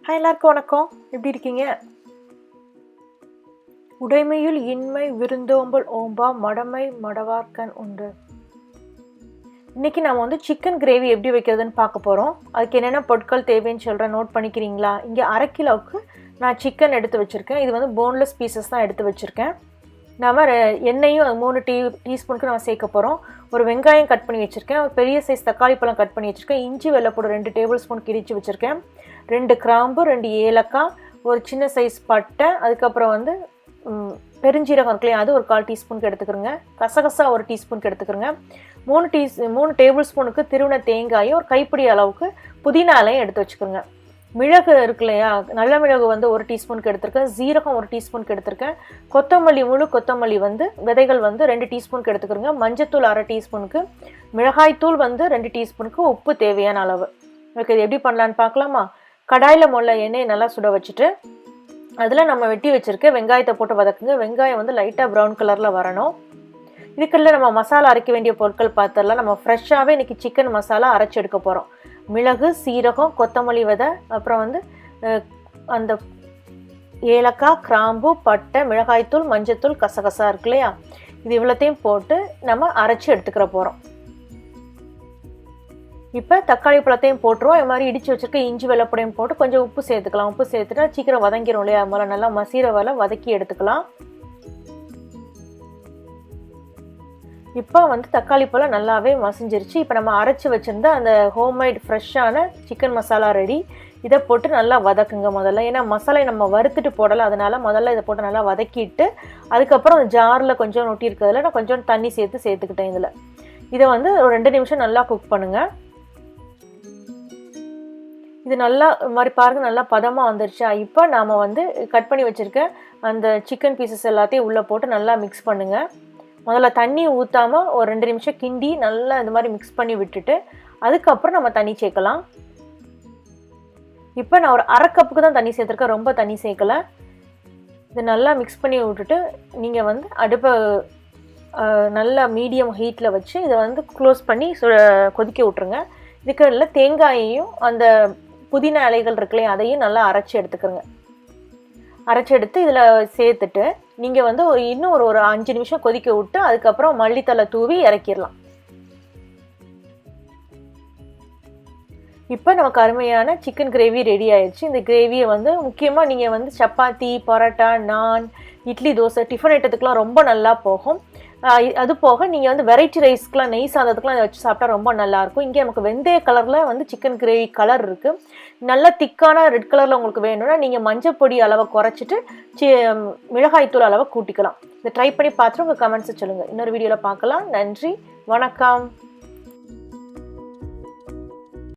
Hi எல்லாருக்கும் வணக்கம். எப்படி இருக்கீங்க? உடைமையுள் இன்மை விருந்தோம்பல் ஓம்பா மடமை மடவார்க்கன் உண்டு. இன்றைக்கி நம்ம வந்து சிக்கன் கிரேவி எப்படி வைக்கிறதுன்னு பார்க்க போகிறோம். அதுக்கு என்னென்ன பொருட்கள் தேவைன்னு சொல்கிறேன், நோட் பண்ணிக்கிறீங்களா? இங்கே 1/2 கிலோவுக்கு நான் சிக்கன் எடுத்து வச்சுருக்கேன். இது வந்து போன்லெஸ் பீசஸ் தான் எடுத்து வச்சுருக்கேன். நம்ம எண்ணெயும் 3 டீஸ்பூனுக்கு நம்ம சேர்க்க போகிறோம். ஒரு வெங்காயம் கட் பண்ணி வச்சுருக்கேன். ஒரு பெரிய சைஸ் தக்காளி பழம் கட் பண்ணி வச்சுருக்கேன். இஞ்சி வெள்ளைப்பூடு 2 டேபிள் ஸ்பூன் கிழிச்சு வச்சுருக்கேன். 2 கிராம்பு, 2 ஏலக்காய், ஒரு சின்ன சைஸ் பட்டை, அதுக்கப்புறம் வந்து பெருஞ்சீரகம் இருக்குல்லையா, அது ஒரு 1/4 டீஸ்பூனுக்கு எடுத்துக்கிறோங்க. கசகசா 1 டீஸ்பூனுக்கு எடுத்துக்கிறோங்க. 3 டேபிள் ஸ்பூனுக்கு திருவின தேங்காயும் ஒரு கைப்பிடி அளவுக்கு புதினாலையும் எடுத்து வச்சுக்கிறோங்க. மிளகு இருக்கு இல்லையா, நல்ல மிளகு வந்து 1 டீஸ்பூனுக்கு எடுத்திருக்கேன். ஜீரகம் 1 டீஸ்பூனுக்கு எடுத்திருக்கேன். கொத்தமல்லி, முழு கொத்தமல்லி வந்து விதைகள் வந்து 2 டீஸ்பூனுக்கு எடுத்துக்கிறோங்க. மஞ்சத்தூள் 1/2 டீஸ்பூனுக்கு, மிளகாய்த்தூள் வந்து 2 டீஸ்பூனுக்கு, உப்பு தேவையான அளவு. ஓகே, இது எப்படி பண்ணலான்னு பார்க்கலாமா? கடாயில் முதல்ல எண்ணெயை நல்லா சுட வச்சுட்டு அதில் நம்ம வெட்டி வச்சுருக்க வெங்காயத்தை போட்டு வதக்குங்க. வெங்காயம் வந்து லைட்டாக ப்ரௌன் கலரில் வரணும். இதுக்குள்ள நம்ம மசாலா அரைக்க வேண்டிய பொருட்கள் பார்த்துடலாம். நம்ம ஃப்ரெஷ்ஷாகவே இன்றைக்கி சிக்கன் மசாலா அரைச்சி எடுக்க போகிறோம். மிளகு, சீரகம், கொத்தமல்லி விதை, அப்புறம் வந்து அந்த ஏலக்காய், கிராம்பு, பட்டை, மிளகாய்த்தூள், மஞ்சத்தூள், கசகசா இருக்கு இல்லையா, இது இவ்வளோத்தையும் போட்டு நம்ம அரைச்சி எடுத்துக்கிற போகிறோம். இப்போ தக்காளி பழத்தையும் போட்டுருவோம். இது மாதிரி இடித்து வச்சுருக்க இஞ்சி வெள்ளைப்பூடையும் போட்டு கொஞ்சம் உப்பு சேர்த்துக்கலாம். உப்பு சேர்த்துட்டா சீக்கிரம் வதங்கிடும் இல்லையா, அது மாதிரி நல்லா மசீர வதக்கி எடுத்துக்கலாம். இப்போ வந்து தக்காளி பழம் நல்லாவே மசிஞ்சிருச்சு. இப்போ நம்ம அரைச்சி வச்சுருந்த அந்த ஹோம்மேட் ஃப்ரெஷ்ஷான சிக்கன் மசாலா ரெடி. இதை போட்டு நல்லா வதக்குங்க முதல்ல. ஏன்னா மசாலை நம்ம வறுத்துட்டு போடலை, அதனால் முதல்ல இதை போட்டு நல்லா வதக்கிட்டு அதுக்கப்புறம் அந்த ஜாரில் கொஞ்சம் நொட்டி இருக்கிறதுல நான் கொஞ்சம் தண்ணி சேர்த்துக்கிட்டேன். இதில் இதை வந்து ஒரு 2 நிமிஷம் நல்லா குக் பண்ணுங்கள். இது நல்லா மாதிரி பாருங்கள், நல்லா பதமாக வந்துருச்சா. இப்போ நாம் வந்து கட் பண்ணி வச்சுருக்க அந்த சிக்கன் பீசஸ் எல்லாத்தையும் உள்ளே போட்டு நல்லா மிக்ஸ் பண்ணுங்கள். முதல்ல தண்ணி ஊற்றாமல் ஒரு 2 நிமிஷம் கிண்டி நல்லா இந்த மாதிரி மிக்ஸ் பண்ணி விட்டுட்டு அதுக்கப்புறம் நம்ம தண்ணி சேர்க்கலாம். இப்போ நான் ஒரு 1/2 கப்புக்கு தான் தண்ணி சேர்த்துருக்கேன், ரொம்ப தண்ணி சேர்க்கலை. இது நல்லா மிக்ஸ் பண்ணி விட்டுட்டு நீங்கள் வந்து அடுப்பை நல்லா மீடியம் ஹீட்டில் வச்சு இதை வந்து க்ளோஸ் பண்ணி கொதிக்க விட்ருங்க. இதுக்கு தேங்காயையும் அந்த புதினா இலைகள் இருக்குல்லையே அதையும் நல்லா அரைச்சி எடுத்துக்கிறோங்க. அரைச்சி எடுத்து இதில் சேர்த்துட்டு நீங்கள் வந்து இன்னும் ஒரு 5 நிமிஷம் கொதிக்க விட்டு அதுக்கப்புறம் மல்லித்தலை தூவி இறக்கிடலாம். இப்போ நமக்கு அருமையான சிக்கன் கிரேவி ரெடி ஆயிடுச்சு. இந்த கிரேவியை வந்து முக்கியமாக நீங்கள் வந்து சப்பாத்தி, பரோட்டா, நான், இட்லி, தோசை, டிஃபன் ஐட்டத்துக்குலாம் ரொம்ப நல்லா போகும். அது போக நீங்கள் வந்து வெரைட்டி ரைஸ்க்குலாம், நெய் சாதத்துக்குலாம் இதை வச்சு சாப்பிட்டா ரொம்ப நல்லாயிருக்கும். இங்கே நமக்கு வெந்தய கலரில் வந்து சிக்கன் கிரேவி கலர் இருக்குது. நல்லா திக்கான ரெட் கலரில் உங்களுக்கு வேணும்னா நீங்கள் மஞ்சள் பொடி அளவை குறைச்சிட்டு மிளகாய்த்தூள் அளவை கூட்டிக்கலாம். இதை ட்ரை பண்ணி பார்த்துட்டு உங்கள் கமெண்ட்ஸை சொல்லுங்கள். இன்னொரு வீடியோவில் பார்க்கலாம். நன்றி, வணக்கம்.